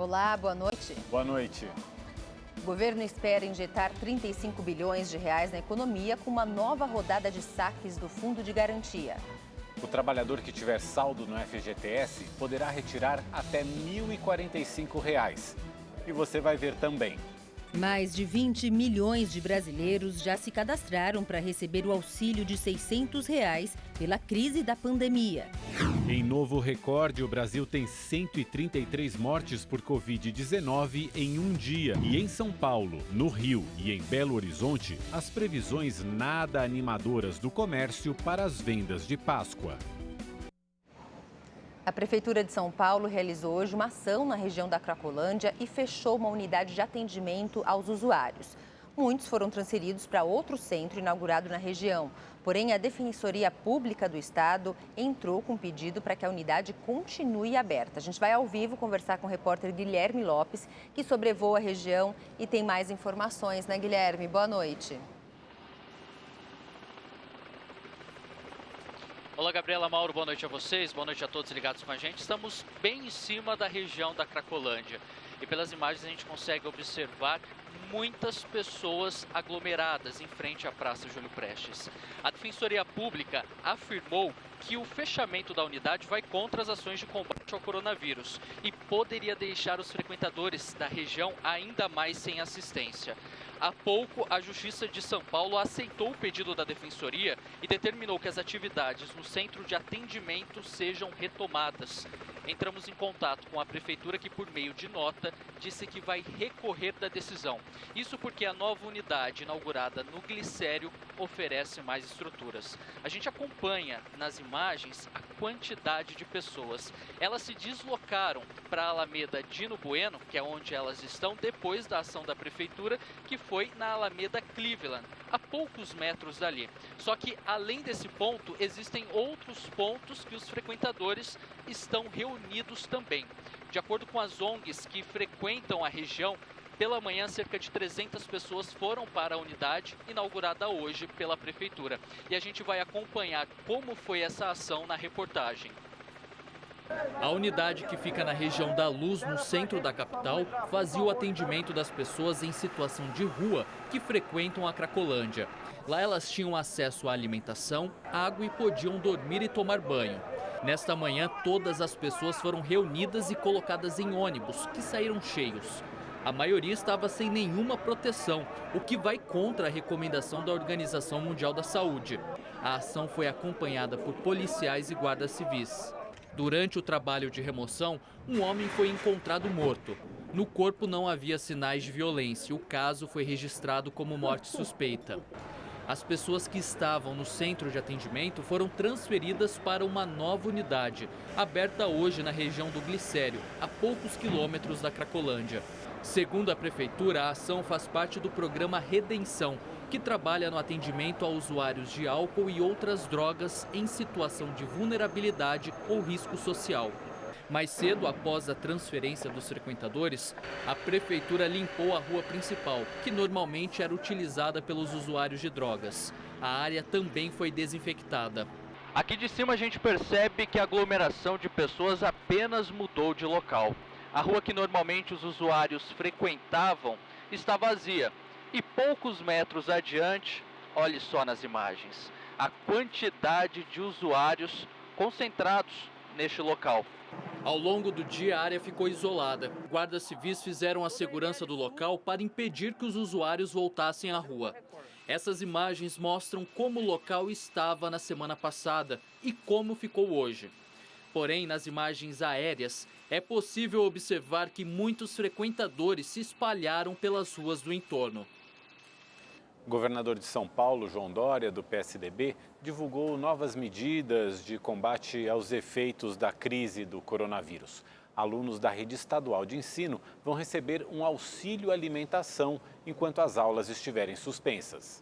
Olá, boa noite. Boa noite. O governo espera injetar 35 bilhões de reais na economia com uma nova rodada de saques do Fundo de Garantia. O trabalhador que tiver saldo no FGTS poderá retirar até R$ 1.045. E você vai ver também. Mais de 20 milhões de brasileiros já se cadastraram para receber o auxílio de R$ 600 pela crise da pandemia. Em novo recorde, o Brasil tem 133 mortes por Covid-19 em um dia. E em São Paulo, no Rio e em Belo Horizonte, as previsões nada animadoras do comércio para as vendas de Páscoa. A Prefeitura de São Paulo realizou hoje uma ação na região da Cracolândia e fechou uma unidade de atendimento aos usuários. Muitos foram transferidos para outro centro inaugurado na região. Porém, a Defensoria Pública do Estado entrou com pedido para que a unidade continue aberta. A gente vai ao vivo conversar com o repórter Guilherme Lopes, que sobrevoa a região e tem mais informações, né, Guilherme? Boa noite. Olá, Gabriela, Mauro, boa noite a vocês, boa noite a todos ligados com a gente. Estamos bem em cima da região da Cracolândia e pelas imagens a gente consegue observar muitas pessoas aglomeradas em frente à Praça Júlio Prestes. A Defensoria Pública afirmou que o fechamento da unidade vai contra as ações de combate ao coronavírus e poderia deixar os frequentadores da região ainda mais sem assistência. Há pouco, a Justiça de São Paulo aceitou o pedido da Defensoria e determinou que as atividades no centro de atendimento sejam retomadas. Entramos em contato com a Prefeitura que, por meio de nota, disse que vai recorrer da decisão. Isso porque a nova unidade inaugurada no Glicério oferece mais estruturas. A gente acompanha nas imagens a quantidade de pessoas. Elas se deslocaram para a Alameda Dino Bueno, que é onde elas estão, depois da ação da Prefeitura, que foi na Alameda Cleveland, a poucos metros dali. Só que, além desse ponto, existem outros pontos que os frequentadores estão reunidos também. De acordo com as ONGs que frequentam a região, pela manhã, cerca de 300 pessoas foram para a unidade inaugurada hoje pela Prefeitura. E a gente vai acompanhar como foi essa ação na reportagem. A unidade que fica na região da Luz, no centro da capital, fazia o atendimento das pessoas em situação de rua que frequentam a Cracolândia. Lá elas tinham acesso à alimentação, água e podiam dormir e tomar banho. Nesta manhã, todas as pessoas foram reunidas e colocadas em ônibus, que saíram cheios. A maioria estava sem nenhuma proteção, o que vai contra a recomendação da Organização Mundial da Saúde. A ação foi acompanhada por policiais e guardas civis. Durante o trabalho de remoção, um homem foi encontrado morto. No corpo não havia sinais de violência. O caso foi registrado como morte suspeita. As pessoas que estavam no centro de atendimento foram transferidas para uma nova unidade, aberta hoje na região do Glicério, a poucos quilômetros da Cracolândia. Segundo a Prefeitura, a ação faz parte do programa Redenção, que trabalha no atendimento a usuários de álcool e outras drogas em situação de vulnerabilidade ou risco social. Mais cedo, após a transferência dos frequentadores, a Prefeitura limpou a rua principal, que normalmente era utilizada pelos usuários de drogas. A área também foi desinfectada. Aqui de cima a gente percebe que a aglomeração de pessoas apenas mudou de local. A rua que normalmente os usuários frequentavam está vazia. E poucos metros adiante, olhe só nas imagens, a quantidade de usuários concentrados neste local. Ao longo do dia, a área ficou isolada. Guardas civis fizeram a segurança do local para impedir que os usuários voltassem à rua. Essas imagens mostram como o local estava na semana passada e como ficou hoje. Porém, nas imagens aéreas, é possível observar que muitos frequentadores se espalharam pelas ruas do entorno. O governador de São Paulo, João Dória, do PSDB, divulgou novas medidas de combate aos efeitos da crise do coronavírus. Alunos da rede estadual de ensino vão receber um auxílio alimentação enquanto as aulas estiverem suspensas.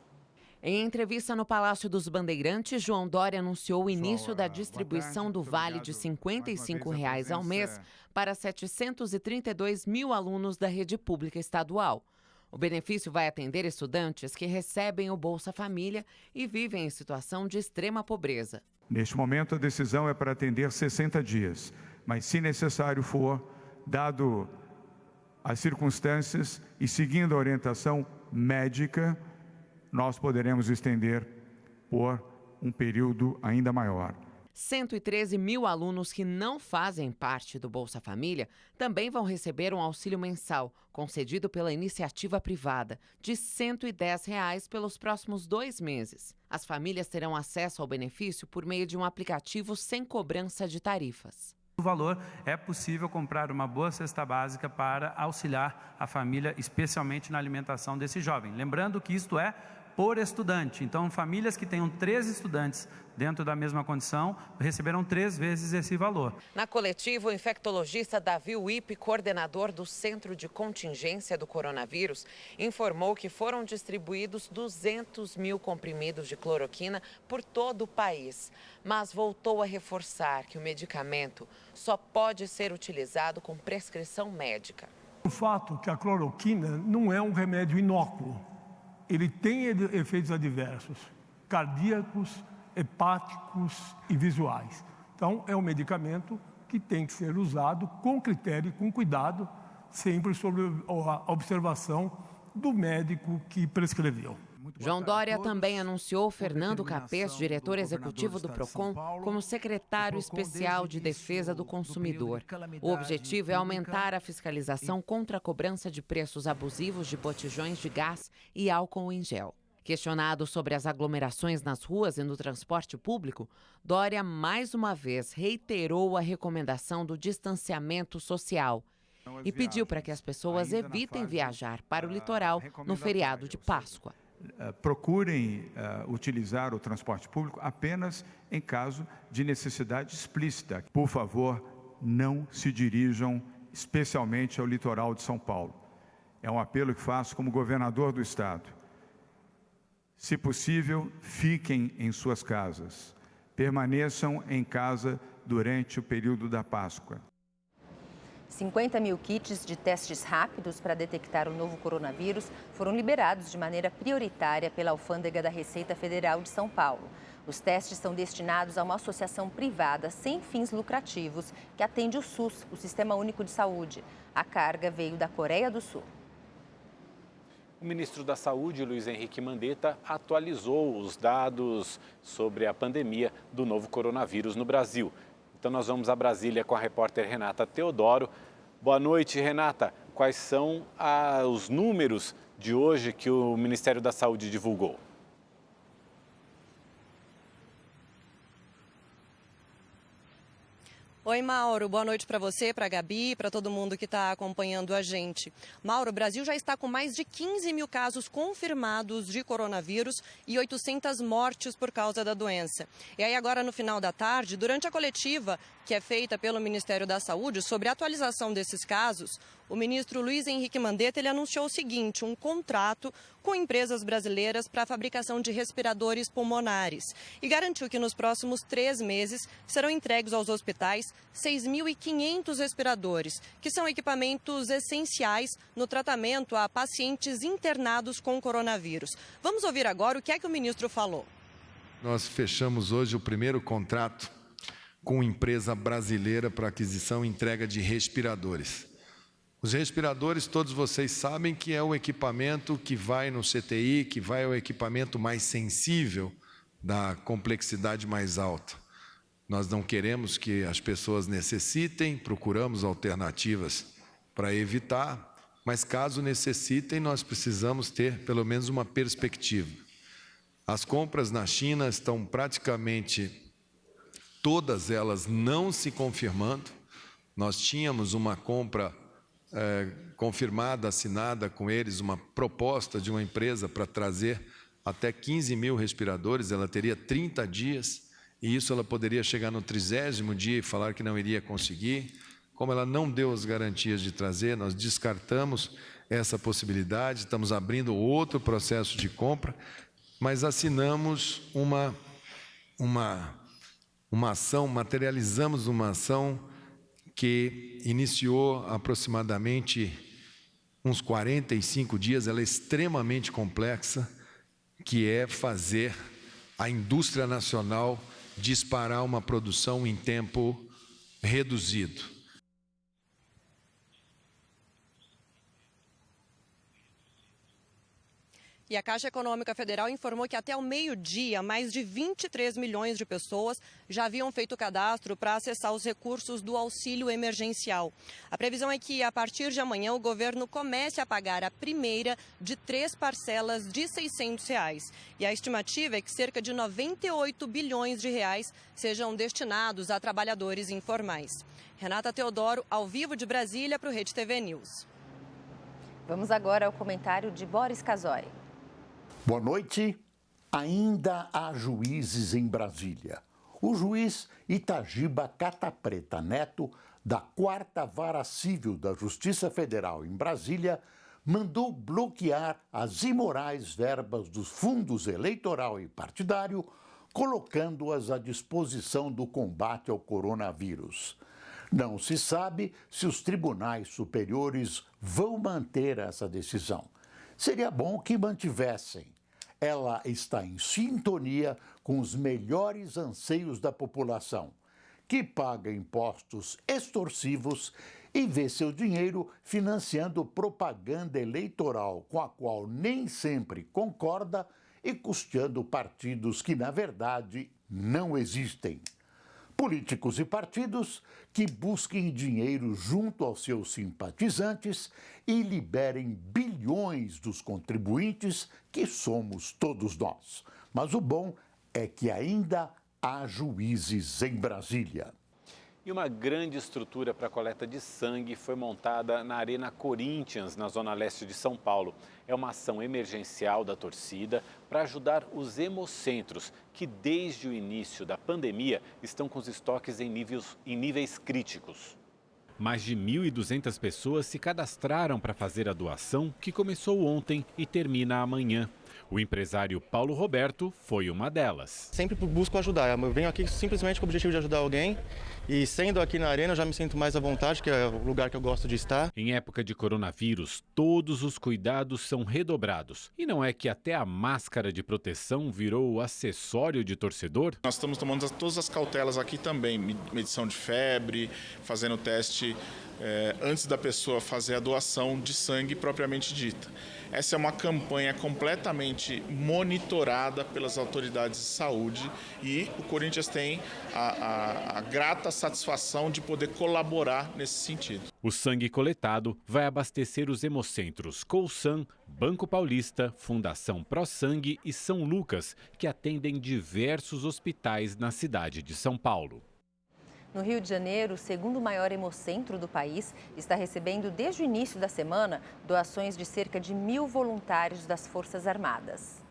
Em entrevista no Palácio dos Bandeirantes, João Dória anunciou o início da distribuição do vale de R$ 55 ao mês para 732 mil alunos da rede pública estadual. O benefício vai atender estudantes que recebem o Bolsa Família e vivem em situação de extrema pobreza. Neste momento, a decisão é para atender 60 dias, mas se necessário for, dado as circunstâncias e seguindo a orientação médica, nós poderemos estender por um período ainda maior. 113 mil alunos que não fazem parte do Bolsa Família também vão receber um auxílio mensal, concedido pela iniciativa privada, de R$ 110 pelos próximos 2 meses. As famílias terão acesso ao benefício por meio de um aplicativo sem cobrança de tarifas. O valor é possível comprar uma boa cesta básica para auxiliar a família, especialmente na alimentação desse jovem. Lembrando que isto é por estudante. Então, famílias que tenham 3 estudantes dentro da mesma condição receberão 3 vezes esse valor. Na coletiva, o infectologista Davi Wipp, coordenador do Centro de Contingência do Coronavírus, informou que foram distribuídos 200 mil comprimidos de cloroquina por todo o país, mas voltou a reforçar que o medicamento só pode ser utilizado com prescrição médica. O fato que a cloroquina não é um remédio inócuo. Ele tem efeitos adversos, cardíacos, hepáticos e visuais. Então, é um medicamento que tem que ser usado com critério e com cuidado, sempre sob a observação do médico que prescreveu. João Dória também anunciou Fernando Capês, diretor executivo do PROCON, como secretário especial de defesa do consumidor. O objetivo é aumentar a fiscalização contra a cobrança de preços abusivos de botijões de gás e álcool em gel. Questionado sobre as aglomerações nas ruas e no transporte público, Dória mais uma vez reiterou a recomendação do distanciamento social e pediu para que as pessoas evitem viajar para o litoral no feriado de Páscoa. Procurem utilizar o transporte público apenas em caso de necessidade explícita. Por favor, não se dirijam especialmente ao litoral de São Paulo. É um apelo que faço como governador do estado. Se possível, fiquem em suas casas. Permaneçam em casa durante o período da Páscoa. 50 mil kits de testes rápidos para detectar o novo coronavírus foram liberados de maneira prioritária pela Alfândega da Receita Federal de São Paulo. Os testes são destinados a uma associação privada sem fins lucrativos que atende o SUS, o Sistema Único de Saúde. A carga veio da Coreia do Sul. O ministro da Saúde, Luiz Henrique Mandetta, atualizou os dados sobre a pandemia do novo coronavírus no Brasil. Então nós vamos a Brasília com a repórter Renata Teodoro. Boa noite, Renata. Quais são os números de hoje que o Ministério da Saúde divulgou? Oi, Mauro. Boa noite para você, para a Gabi, para todo mundo que está acompanhando a gente. Mauro, o Brasil já está com mais de 15 mil casos confirmados de coronavírus e 800 mortes por causa da doença. E aí agora, no final da tarde, durante a coletiva que é feita pelo Ministério da Saúde sobre a atualização desses casos, o ministro Luiz Henrique Mandetta ele anunciou o seguinte, um contrato com empresas brasileiras para a fabricação de respiradores pulmonares e garantiu que nos próximos 3 meses serão entregues aos hospitais 6.500 respiradores, que são equipamentos essenciais no tratamento a pacientes internados com coronavírus. Vamos ouvir agora o que é que o ministro falou. Nós fechamos hoje o primeiro contrato com empresa brasileira para aquisição e entrega de respiradores. Os respiradores, todos vocês sabem que é o equipamento que vai no CTI, que vai ao equipamento mais sensível da complexidade mais alta. Nós não queremos que as pessoas necessitem, procuramos alternativas para evitar, mas caso necessitem, nós precisamos ter pelo menos uma perspectiva. As compras na China estão praticamente todas elas não se confirmando. Nós tínhamos uma compra confirmada, assinada com eles, uma proposta de uma empresa para trazer até 15 mil respiradores, ela teria 30 dias, e isso ela poderia chegar no 30º dia e falar que não iria conseguir. Como ela não deu as garantias de trazer, nós descartamos essa possibilidade, estamos abrindo outro processo de compra, mas assinamos uma ação, materializamos uma ação que iniciou aproximadamente uns 45 dias, ela é extremamente complexa, que é fazer a indústria nacional disparar uma produção em tempo reduzido. E a Caixa Econômica Federal informou que até o meio-dia, mais de 23 milhões de pessoas já haviam feito cadastro para acessar os recursos do auxílio emergencial. A previsão é que, a partir de amanhã, o governo comece a pagar a primeira de 3 parcelas de R$ 600. E a estimativa é que cerca de 98 bilhões de reais sejam destinados a trabalhadores informais. Renata Teodoro, ao vivo de Brasília, para o Rede TV News. Vamos agora ao comentário de Boris Casoy. Boa noite. Ainda há juízes em Brasília. O juiz Itagiba Catapreta Neto, da 4ª Vara Civil da Justiça Federal em Brasília, mandou bloquear as imorais verbas dos fundos eleitoral e partidário, colocando-as à disposição do combate ao coronavírus. Não se sabe se os tribunais superiores vão manter essa decisão. Seria bom que mantivessem. Ela está em sintonia com os melhores anseios da população, que paga impostos extorsivos e vê seu dinheiro financiando propaganda eleitoral com a qual nem sempre concorda e custeando partidos que, na verdade, não existem. Políticos e partidos que busquem dinheiro junto aos seus simpatizantes e liberem bilhões dos contribuintes, que somos todos nós. Mas o bom é que ainda há juízes em Brasília. E uma grande estrutura para a coleta de sangue foi montada na Arena Corinthians, na zona leste de São Paulo. É uma ação emergencial da torcida para ajudar os hemocentros, que desde o início da pandemia estão com os estoques em níveis críticos. Mais de 1.200 pessoas se cadastraram para fazer a doação, que começou ontem e termina amanhã. O empresário Paulo Roberto foi uma delas. Sempre busco ajudar. Eu venho aqui simplesmente com o objetivo de ajudar alguém. E sendo aqui na Arena, eu já me sinto mais à vontade, que é o lugar que eu gosto de estar. Em época de coronavírus, todos os cuidados são redobrados. E não é que até a máscara de proteção virou acessório de torcedor? Nós estamos tomando todas as cautelas aqui também. Medição de febre, fazendo teste antes da pessoa fazer a doação de sangue propriamente dita. Essa é uma campanha completamente monitorada pelas autoridades de saúde e o Corinthians tem a grata satisfação de poder colaborar nesse sentido. O sangue coletado vai abastecer os hemocentros Colsan, Banco Paulista, Fundação Pro Sangue e São Lucas, que atendem diversos hospitais na cidade de São Paulo. No Rio de Janeiro, o segundo maior hemocentro do país, está recebendo desde o início da semana doações de cerca de 1.000 voluntários das Forças Armadas.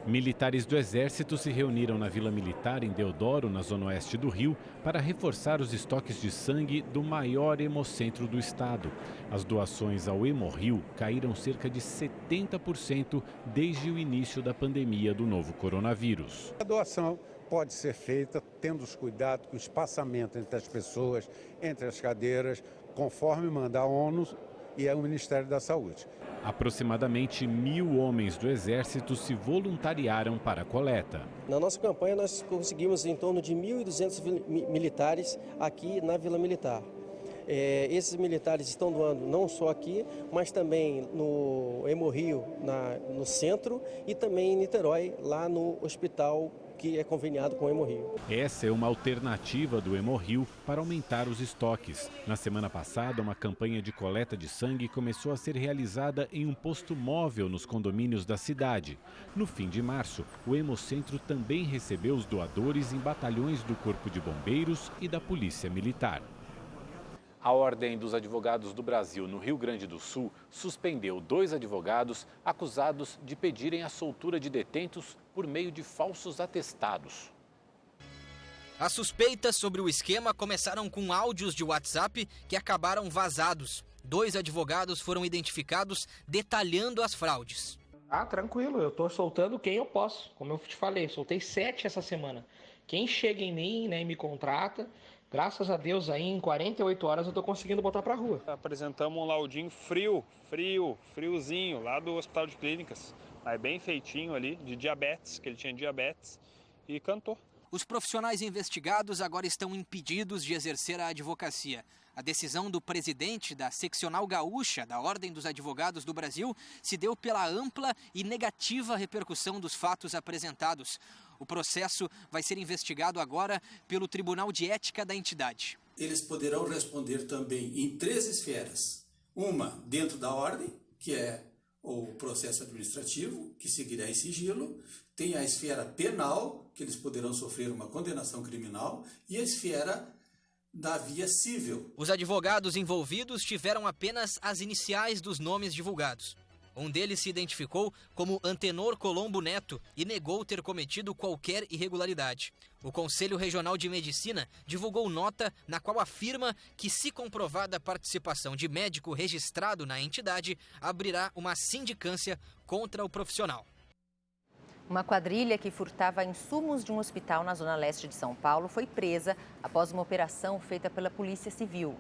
Militares do Exército se reuniram na Vila Militar, em Deodoro, na zona oeste do Rio, para reforçar os estoques de sangue do maior hemocentro do estado. As doações ao Hemorrio caíram cerca de 70% desde o início da pandemia do novo coronavírus. A doação pode ser feita tendo os cuidados com o espaçamento entre as pessoas, entre as cadeiras, conforme manda a ONU e o Ministério da Saúde. Aproximadamente 1.000 homens do Exército se voluntariaram para a coleta. Na nossa campanha, nós conseguimos em torno de 1.200 militares aqui na Vila Militar. Esses militares estão doando não só aqui, mas também no Hemorrio, no centro, e também em Niterói, lá no hospital que é conveniado com o Hemorrio. Essa é uma alternativa do Hemorrio para aumentar os estoques. Na semana passada, uma campanha de coleta de sangue começou a ser realizada em um posto móvel nos condomínios da cidade. No fim de março, o Hemocentro também recebeu os doadores em batalhões do Corpo de Bombeiros e da Polícia Militar. A Ordem dos Advogados do Brasil, no Rio Grande do Sul, suspendeu 2 advogados acusados de pedirem a soltura de detentos por meio de falsos atestados. As suspeitas sobre o esquema começaram com áudios de WhatsApp que acabaram vazados. 2 advogados foram identificados detalhando as fraudes. Tranquilo, eu estou soltando quem eu posso. Como eu te falei, soltei 7 essa semana. Quem chega em mim, e me contrata, graças a Deus, aí em 48 horas eu estou conseguindo botar para a rua. Apresentamos um laudinho friozinho, lá do Hospital de Clínicas. Mas bem feitinho ali, de diabetes, que ele tinha diabetes, e cantou. Os profissionais investigados agora estão impedidos de exercer a advocacia. A decisão do presidente da Seccional Gaúcha da Ordem dos Advogados do Brasil se deu pela ampla e negativa repercussão dos fatos apresentados. O processo vai ser investigado agora pelo Tribunal de Ética da entidade. Eles poderão responder também em 3 esferas. Uma dentro da ordem, que é o processo administrativo, que seguirá em sigilo. Tem a esfera penal, que eles poderão sofrer uma condenação criminal, e a esfera da via civil. Os advogados envolvidos tiveram apenas as iniciais dos nomes divulgados. Um deles se identificou como Antenor Colombo Neto e negou ter cometido qualquer irregularidade. O Conselho Regional de Medicina divulgou nota na qual afirma que, se comprovada a participação de médico registrado na entidade, abrirá uma sindicância contra o profissional. Uma quadrilha que furtava insumos de um hospital na zona leste de São Paulo foi presa após uma operação feita pela Polícia Civil.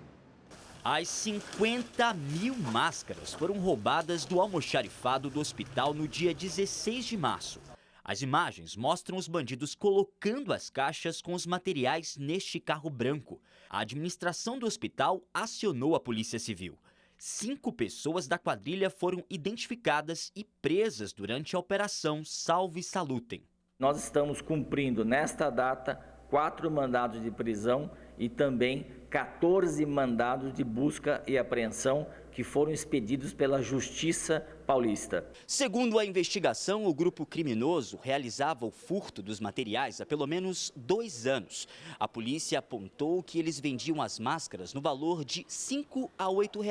As 50 mil máscaras foram roubadas do almoxarifado do hospital no dia 16 de março. As imagens mostram os bandidos colocando as caixas com os materiais neste carro branco. A administração do hospital acionou a Polícia Civil. 5 pessoas da quadrilha foram identificadas e presas durante a operação Salve Salutem. Nós estamos cumprindo nesta data 4 mandados de prisão e também 14 mandados de busca e apreensão que foram expedidos pela Justiça Paulista. Segundo a investigação, o grupo criminoso realizava o furto dos materiais há pelo menos 2 anos. A polícia apontou que eles vendiam as máscaras no valor de R$ 5 a R$ 8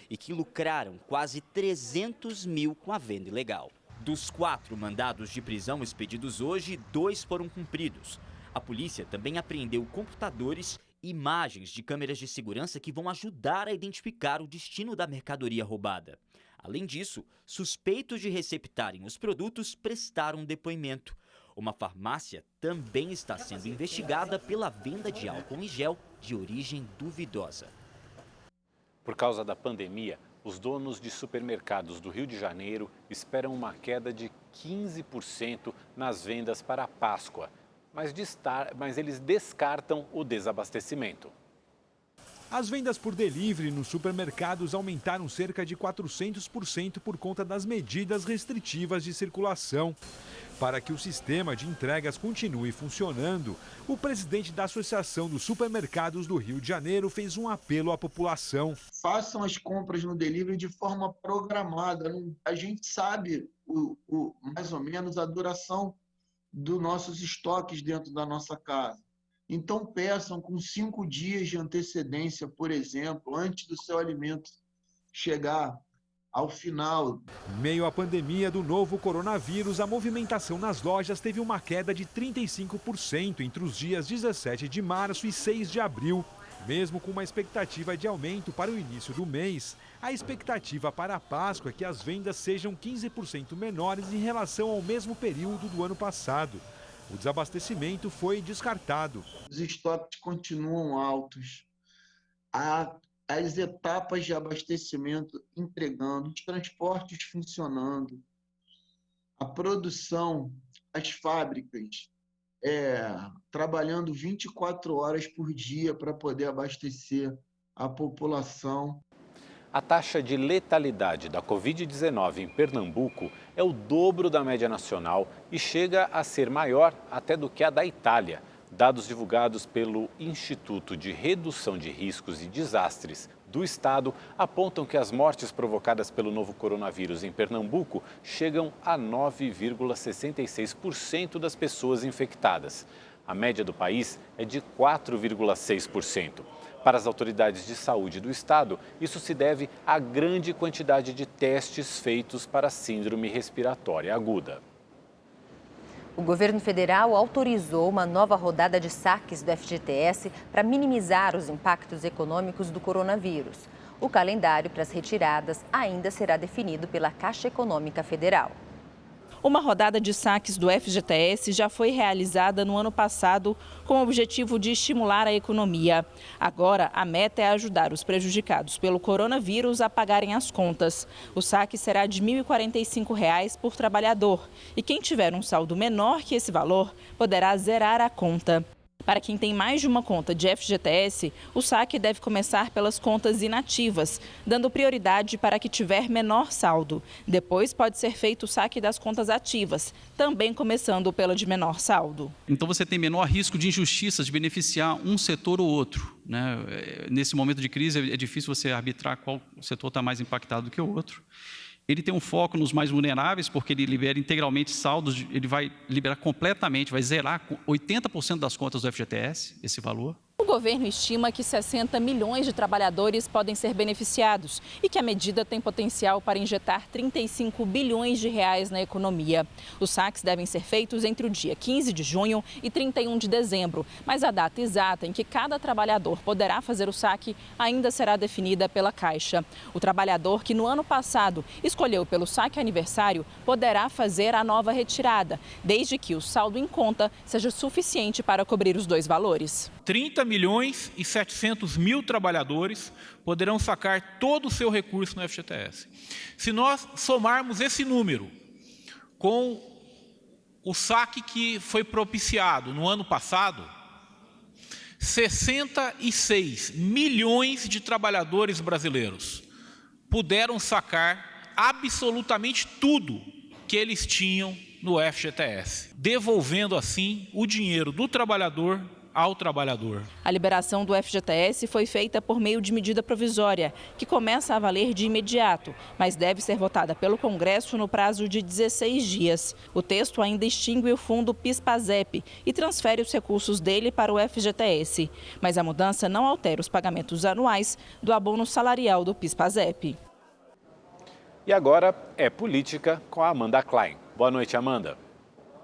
e que lucraram quase 300 mil com a venda ilegal. Dos 4 mandados de prisão expedidos hoje, 2 foram cumpridos. A polícia também apreendeu computadores e imagens de câmeras de segurança que vão ajudar a identificar o destino da mercadoria roubada. Além disso, suspeitos de receptarem os produtos prestaram depoimento. Uma farmácia também está sendo investigada pela venda de álcool em gel de origem duvidosa. Por causa da pandemia, os donos de supermercados do Rio de Janeiro esperam uma queda de 15% nas vendas para a Páscoa. Mas eles descartam o desabastecimento. As vendas por delivery nos supermercados aumentaram cerca de 400% por conta das medidas restritivas de circulação. Para que o sistema de entregas continue funcionando, o presidente da Associação dos Supermercados do Rio de Janeiro fez um apelo à população. Façam as compras no delivery de forma programada. A gente sabe mais ou menos a duração dos nossos estoques dentro da nossa casa. Então peçam com 5 dias de antecedência, por exemplo, antes do seu alimento chegar ao final. Em meio à pandemia do novo coronavírus, a movimentação nas lojas teve uma queda de 35% entre os dias 17 de março e 6 de abril. Mesmo com uma expectativa de aumento para o início do mês, a expectativa para a Páscoa é que as vendas sejam 15% menores em relação ao mesmo período do ano passado. O desabastecimento foi descartado. Os estoques continuam altos, as etapas de abastecimento entregando, os transportes funcionando, a produção, as fábricas trabalhando 24 horas por dia para poder abastecer a população. A taxa de letalidade da Covid-19 em Pernambuco é o dobro da média nacional e chega a ser maior até do que a da Itália. Dados divulgados pelo Instituto de Redução de Riscos e Desastres do Estado apontam que as mortes provocadas pelo novo coronavírus em Pernambuco chegam a 9,66% das pessoas infectadas. A média do país é de 4,6%. Para as autoridades de saúde do estado, isso se deve à grande quantidade de testes feitos para a síndrome respiratória aguda. O governo federal autorizou uma nova rodada de saques do FGTS para minimizar os impactos econômicos do coronavírus. O calendário para as retiradas ainda será definido pela Caixa Econômica Federal. Uma rodada de saques do FGTS já foi realizada no ano passado com o objetivo de estimular a economia. Agora, a meta é ajudar os prejudicados pelo coronavírus a pagarem as contas. O saque será de R$ 1.045 por trabalhador e quem tiver um saldo menor que esse valor poderá zerar a conta. Para quem tem mais de uma conta de FGTS, o saque deve começar pelas contas inativas, dando prioridade para a que tiver menor saldo. Depois pode ser feito o saque das contas ativas, também começando pela de menor saldo. Então você tem menor risco de injustiças, de beneficiar um setor ou outro, né? Nesse momento de crise é difícil você arbitrar qual setor está mais impactado do que o outro. Ele tem um foco nos mais vulneráveis, porque ele libera integralmente saldos, ele vai liberar completamente, vai zerar 80% das contas do FGTS, esse valor. O governo estima que 60 milhões de trabalhadores podem ser beneficiados e que a medida tem potencial para injetar 35 bilhões de reais na economia. Os saques devem ser feitos entre o dia 15 de junho e 31 de dezembro, mas a data exata em que cada trabalhador poderá fazer o saque ainda será definida pela Caixa. O trabalhador que no ano passado escolheu pelo saque aniversário poderá fazer a nova retirada, desde que o saldo em conta seja suficiente para cobrir os dois valores. 30 milhões e 700 mil trabalhadores poderão sacar todo o seu recurso no FGTS. Se nós somarmos esse número com o saque que foi propiciado no ano passado, 66 milhões de trabalhadores brasileiros puderam sacar absolutamente tudo que eles tinham no FGTS, devolvendo assim o dinheiro do trabalhador ao trabalhador. A liberação do FGTS foi feita por meio de medida provisória, que começa a valer de imediato, mas deve ser votada pelo Congresso no prazo de 16 dias. O texto ainda extingue o fundo PIS/PASEP e transfere os recursos dele para o FGTS. Mas a mudança não altera os pagamentos anuais do abono salarial do PIS/PASEP. E agora é política com a Amanda Klein. Boa noite, Amanda.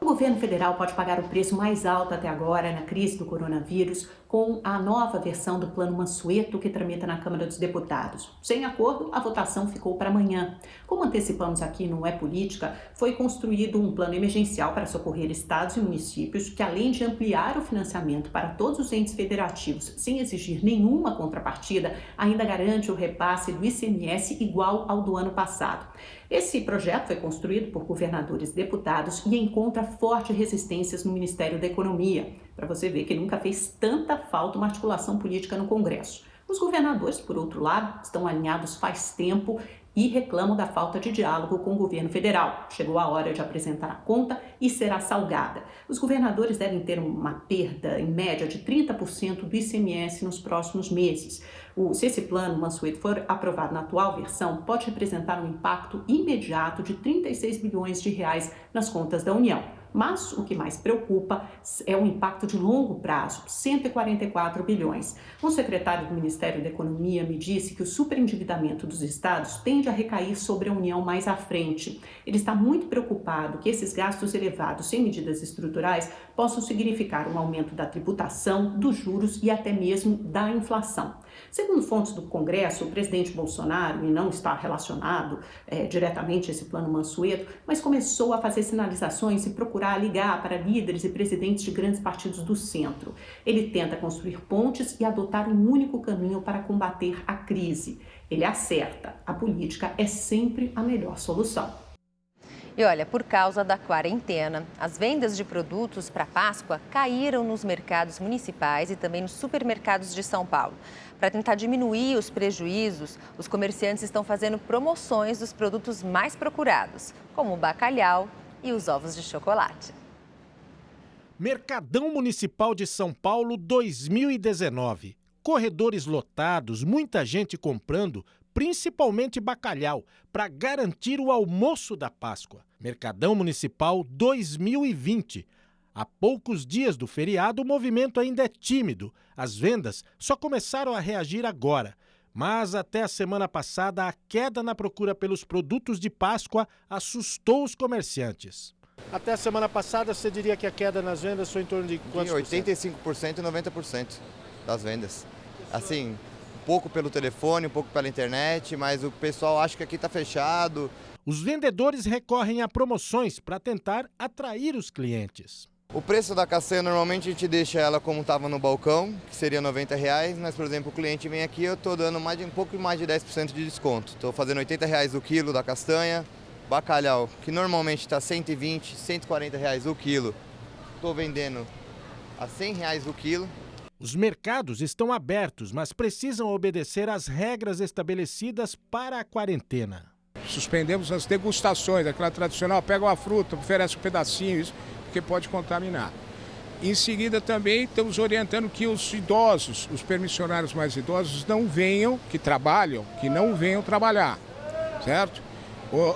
O governo federal pode pagar o preço mais alto até agora na crise do coronavírus com a nova versão do Plano Mansueto que tramita na Câmara dos Deputados. Sem acordo, a votação ficou para amanhã. Como antecipamos aqui no É Política, foi construído um plano emergencial para socorrer estados e municípios que, além de ampliar o financiamento para todos os entes federativos sem exigir nenhuma contrapartida, ainda garante o repasse do ICMS igual ao do ano passado. Esse projeto foi construído por governadores e deputados e encontra fortes resistências no Ministério da Economia. Para você ver que nunca fez tanta falta uma articulação política no Congresso. Os governadores, por outro lado, estão alinhados faz tempo e reclamam da falta de diálogo com o governo federal. Chegou a hora de apresentar a conta e será salgada. Os governadores devem ter uma perda, em média, de 30% do ICMS nos próximos meses. Se esse plano Mansueto for aprovado na atual versão, pode representar um impacto imediato de 36 bilhões de reais nas contas da União. Mas o que mais preocupa é o impacto de longo prazo, 144 bilhões. Um secretário do Ministério da Economia me disse que o superendividamento dos estados tende a recair sobre a União mais à frente. Ele está muito preocupado que esses gastos elevados sem medidas estruturais possam significar um aumento da tributação, dos juros e até mesmo da inflação. Segundo fontes do Congresso, o presidente Bolsonaro, e não está relacionado diretamente a esse plano Mansueto, mas começou a fazer sinalizações e procurar ligar para líderes e presidentes de grandes partidos do centro. Ele tenta construir pontes e adotar um único caminho para combater a crise. Ele acerta, a política é sempre a melhor solução. E olha, por causa da quarentena, as vendas de produtos para Páscoa caíram nos mercados municipais e também nos supermercados de São Paulo. Para tentar diminuir os prejuízos, os comerciantes estão fazendo promoções dos produtos mais procurados, como o bacalhau e os ovos de chocolate. Mercadão Municipal de São Paulo 2019. Corredores lotados, muita gente comprando, principalmente bacalhau, para garantir o almoço da Páscoa. Mercadão Municipal 2020. Há poucos dias do feriado, o movimento ainda é tímido. As vendas só começaram a reagir agora. Mas até a semana passada, a queda na procura pelos produtos de Páscoa assustou os comerciantes. Até a semana passada, você diria que a queda nas vendas foi em torno de quantos por cento? 85% e 90% das vendas. Assim, um pouco pelo telefone, um pouco pela internet, mas o pessoal acha que aqui está fechado. Os vendedores recorrem a promoções para tentar atrair os clientes. O preço da castanha, normalmente a gente deixa ela como estava no balcão, que seria R$90, mas, por exemplo, o cliente vem aqui, eu estou dando um pouco mais de 10% de desconto. Estou fazendo R$80 o quilo da castanha, bacalhau, que normalmente está R$120, R$140 o quilo. Estou vendendo a R$100 o quilo. Os mercados estão abertos, mas precisam obedecer às regras estabelecidas para a quarentena. Suspendemos as degustações, aquela tradicional, pega uma fruta, oferece um pedacinho, isso, porque pode contaminar. Em seguida também estamos orientando que os idosos, os permissionários mais idosos não venham, que trabalham, que não venham trabalhar, certo?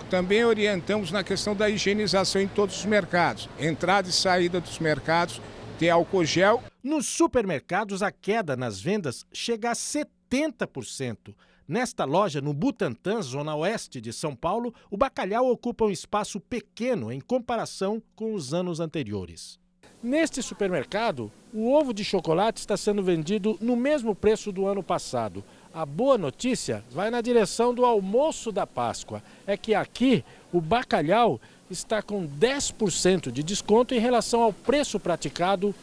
Também orientamos na questão da higienização em todos os mercados, entrada e saída dos mercados, ter álcool gel. Nos supermercados, a queda nas vendas chega a 70%. Nesta loja, no Butantã, zona oeste de São Paulo, o bacalhau ocupa um espaço pequeno em comparação com os anos anteriores. Neste supermercado, o ovo de chocolate está sendo vendido no mesmo preço do ano passado. A boa notícia vai na direção do almoço da Páscoa. É que aqui o bacalhau está com 10% de desconto em relação ao preço praticado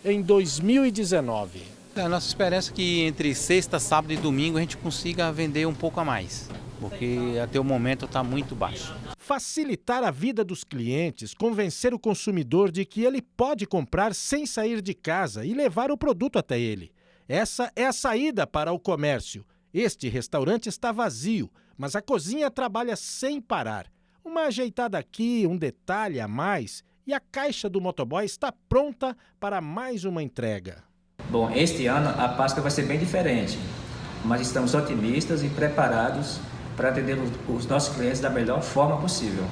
em 2019. A nossa esperança é que entre sexta, sábado e domingo a gente consiga vender um pouco a mais, porque até o momento está muito baixo. Facilitar a vida dos clientes, convencer o consumidor de que ele pode comprar sem sair de casa e levar o produto até ele. Essa é a saída para o comércio. Este restaurante está vazio, mas a cozinha trabalha sem parar. Uma ajeitada aqui, um detalhe a mais e a caixa do motoboy está pronta para mais uma entrega. Bom, este ano a Páscoa vai ser bem diferente, mas estamos otimistas e preparados para atender os nossos clientes da melhor forma possível.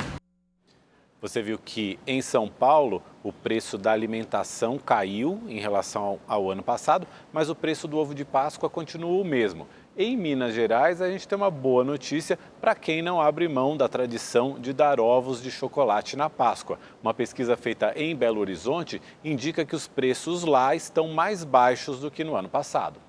Você viu que em São Paulo o preço da alimentação caiu em relação ao ano passado, mas o preço do ovo de Páscoa continua o mesmo. Em Minas Gerais, a gente tem uma boa notícia para quem não abre mão da tradição de dar ovos de chocolate na Páscoa. Uma pesquisa feita em Belo Horizonte indica que os preços lá estão mais baixos do que no ano passado.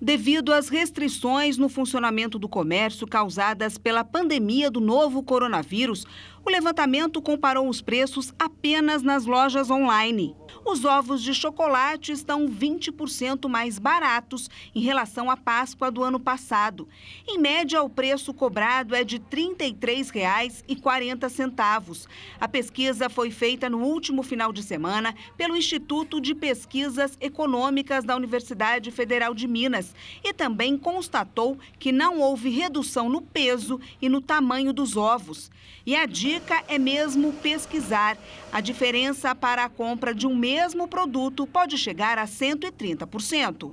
Devido às restrições no funcionamento do comércio causadas pela pandemia do novo coronavírus, o levantamento comparou os preços apenas nas lojas online. Os ovos de chocolate estão 20% mais baratos em relação à Páscoa do ano passado. Em média, o preço cobrado é de R$ 33,40. A pesquisa foi feita no último final de semana pelo Instituto de Pesquisas Econômicas da Universidade Federal de Minas e também constatou que não houve redução no peso e no tamanho dos ovos. E a dica é mesmo pesquisar. A diferença para a compra de um mesmo produto pode chegar a 130%.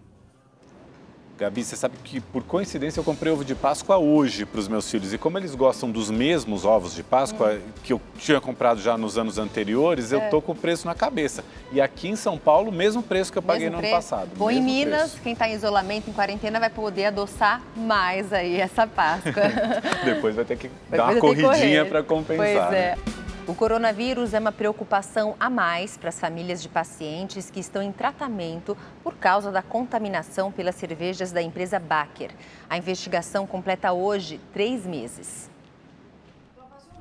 Gabi, você sabe que por coincidência eu comprei ovo de Páscoa hoje para os meus filhos. E como eles gostam dos mesmos ovos de Páscoa que eu tinha comprado já nos anos anteriores, eu tô com o preço na cabeça. E aqui em São Paulo, o mesmo preço que eu paguei no ano passado. Bom, em Minas, quem está em isolamento, em quarentena, vai poder adoçar mais aí essa Páscoa. Depois vai ter que dar uma corridinha para compensar. Pois é. O coronavírus é uma preocupação a mais para as famílias de pacientes que estão em tratamento por causa da contaminação pelas cervejas da empresa Baker. A investigação completa hoje 3 meses.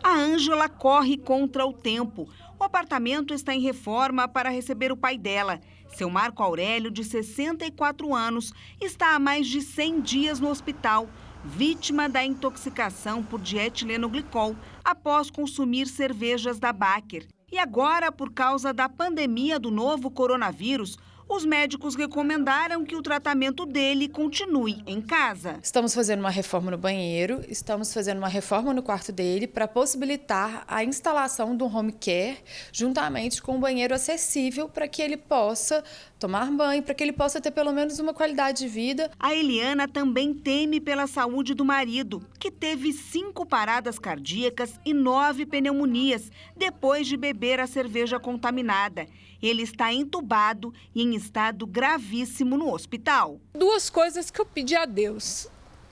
A Ângela corre contra o tempo. O apartamento está em reforma para receber o pai dela. Seu Marco Aurélio, de 64 anos, está há mais de 100 dias no hospital, vítima da intoxicação por dietilenoglicol após consumir cervejas da Baker. E agora, por causa da pandemia do novo coronavírus, os médicos recomendaram que o tratamento dele continue em casa. Estamos fazendo uma reforma no banheiro, estamos fazendo uma reforma no quarto dele para possibilitar a instalação do home care juntamente com um banheiro acessível para que ele possa tomar banho, para que ele possa ter pelo menos uma qualidade de vida. A Eliana também teme pela saúde do marido, que teve 5 paradas cardíacas e 9 pneumonias depois de beber a cerveja contaminada. Ele está entubado e em estado gravíssimo no hospital. 2 coisas que eu pedi a Deus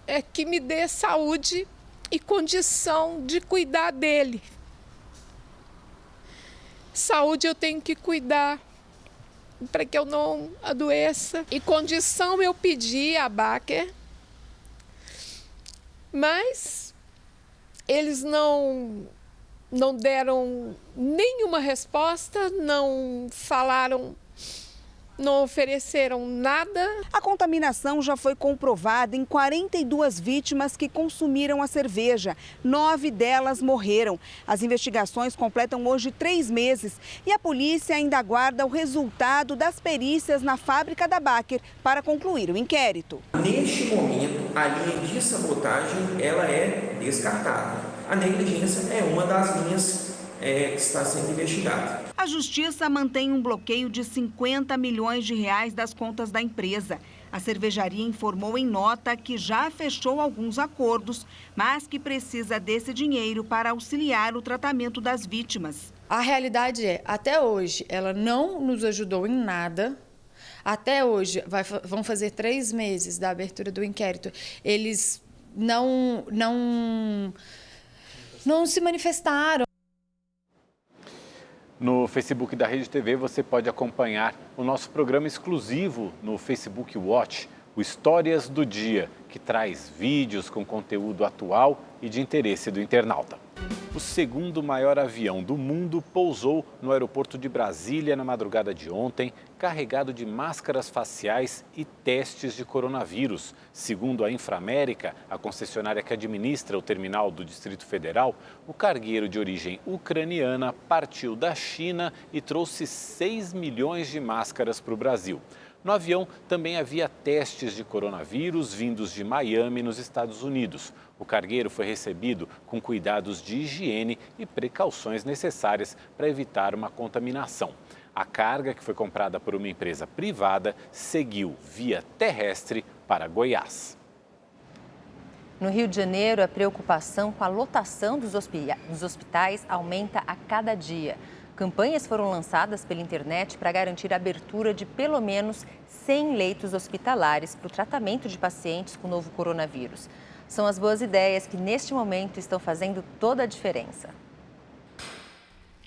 é que me dê saúde e condição de cuidar dele. Saúde eu tenho que cuidar para que eu não adoeça. E condição eu pedi a Baker, mas eles não deram nenhuma resposta, não falaram não ofereceram nada. A contaminação já foi comprovada em 42 vítimas que consumiram a cerveja. 9 delas morreram. As investigações completam hoje 3 meses e a polícia ainda aguarda o resultado das perícias na fábrica da Baker para concluir o inquérito. Neste momento, a linha de sabotagem ela é descartada. A negligência é uma das linhas que está sendo investigada. A Justiça mantém um bloqueio de 50 milhões de reais das contas da empresa. A cervejaria informou em nota que já fechou alguns acordos, mas que precisa desse dinheiro para auxiliar o tratamento das vítimas. A realidade é, até hoje, ela não nos ajudou em nada. Até hoje, vão fazer 3 meses da abertura do inquérito. Eles não se manifestaram. No Facebook da Rede TV você pode acompanhar o nosso programa exclusivo no Facebook Watch, o Histórias do Dia, que traz vídeos com conteúdo atual e de interesse do internauta. O segundo maior avião do mundo pousou no aeroporto de Brasília na madrugada de ontem, carregado de máscaras faciais e testes de coronavírus. Segundo a Inframérica, a concessionária que administra o terminal do Distrito Federal, o cargueiro de origem ucraniana partiu da China e trouxe 6 milhões de máscaras para o Brasil. No avião também havia testes de coronavírus vindos de Miami, nos Estados Unidos. O cargueiro foi recebido com cuidados de higiene e precauções necessárias para evitar uma contaminação. A carga, que foi comprada por uma empresa privada, seguiu via terrestre para Goiás. No Rio de Janeiro, a preocupação com a lotação dos hospitais aumenta a cada dia. Campanhas foram lançadas pela internet para garantir a abertura de pelo menos 100 leitos hospitalares para o tratamento de pacientes com o novo coronavírus. São as boas ideias que, neste momento, estão fazendo toda a diferença.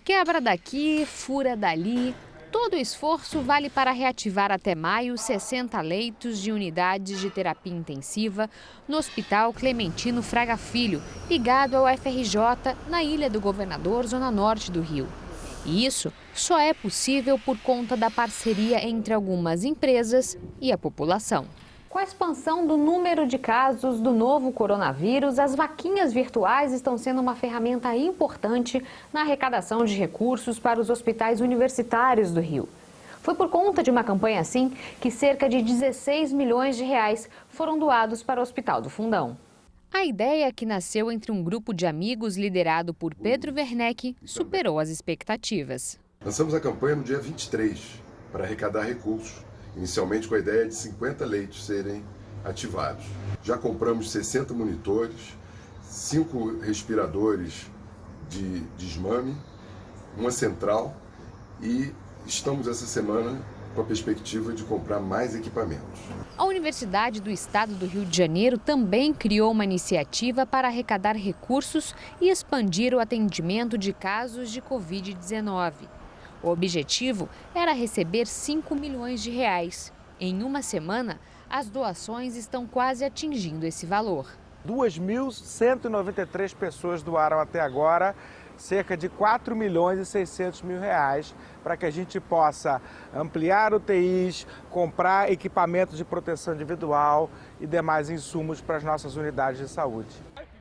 Quebra daqui, fura dali. Todo o esforço vale para reativar até maio 60 leitos de unidades de terapia intensiva no Hospital Clementino Fraga Filho, ligado ao FRJ, na Ilha do Governador, zona norte do Rio. E isso só é possível por conta da parceria entre algumas empresas e a população. Com a expansão do número de casos do novo coronavírus, as vaquinhas virtuais estão sendo uma ferramenta importante na arrecadação de recursos para os hospitais universitários do Rio. Foi por conta de uma campanha assim que cerca de 16 milhões de reais foram doados para o Hospital do Fundão. A ideia, que nasceu entre um grupo de amigos liderado por Pedro Werneck, superou as expectativas. Lançamos a campanha no dia 23 para arrecadar recursos, inicialmente com a ideia de 50 leitos serem ativados. Já compramos 60 monitores, 5 respiradores de desmame, uma central e estamos essa semana com a perspectiva de comprar mais equipamentos. A Universidade do Estado do Rio de Janeiro também criou uma iniciativa para arrecadar recursos e expandir o atendimento de casos de Covid-19. O objetivo era receber 5 milhões de reais. Em uma semana, as doações estão quase atingindo esse valor. 2.193 pessoas doaram até agora cerca de 4 milhões e 600 mil reais para que a gente possa ampliar UTIs, comprar equipamentos de proteção individual e demais insumos para as nossas unidades de saúde.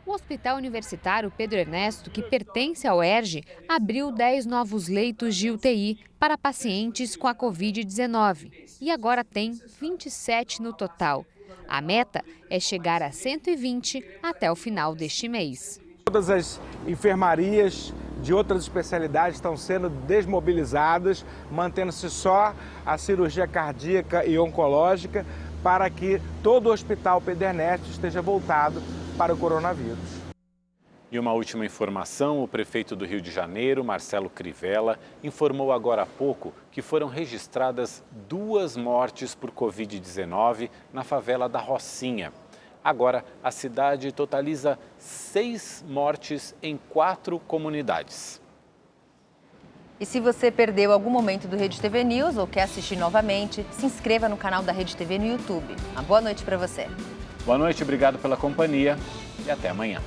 O Hospital Universitário Pedro Ernesto, que pertence ao ERJ, abriu 10 novos leitos de UTI para pacientes com a Covid-19 e agora tem 27 no total. A meta é chegar a 120 até o final deste mês. Todas as enfermarias de outras especialidades estão sendo desmobilizadas, mantendo-se só a cirurgia cardíaca e oncológica para que todo o Hospital Pedro Ernesto esteja voltado para o coronavírus. E uma última informação, o prefeito do Rio de Janeiro, Marcelo Crivella, informou agora há pouco que foram registradas 2 mortes por Covid-19 na favela da Rocinha. Agora, a cidade totaliza 6 mortes em 4 comunidades. E se você perdeu algum momento do Rede TV News ou quer assistir novamente, se inscreva no canal da Rede TV no YouTube. Uma boa noite para você. Boa noite, obrigado pela companhia e até amanhã.